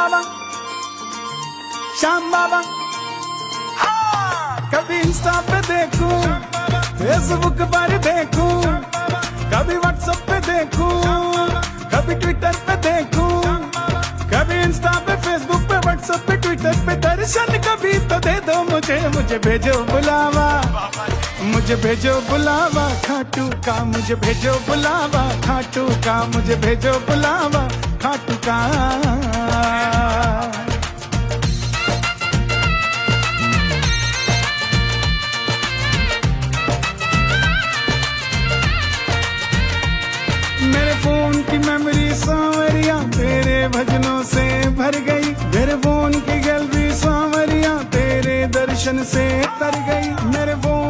बाबा, श्याम बाबा। कभी इंस्टा पे देखूं, फेसबुक पर देखूं, कभी व्हाट्सएप पे देखूं, कभी ट्विटर पे देखूं, कभी इंस्टा पे, फेसबुक पे, व्हाट्सएप पे, ट्विटर पे दर्शन कभी तो दे दो मुझे। मुझे भेजो बुलावा, मुझे भेजो बुलावा खाटू का, मुझे भेजो बुलावा खाटू का, मुझे भेजो बुलावा खाटू का। मेरे फोन की मेमोरी सांवरिया तेरे भजनों से भर गई, मेरे फोन की गैलरी सांवरिया तेरे दर्शन से तर गई, मेरे फोन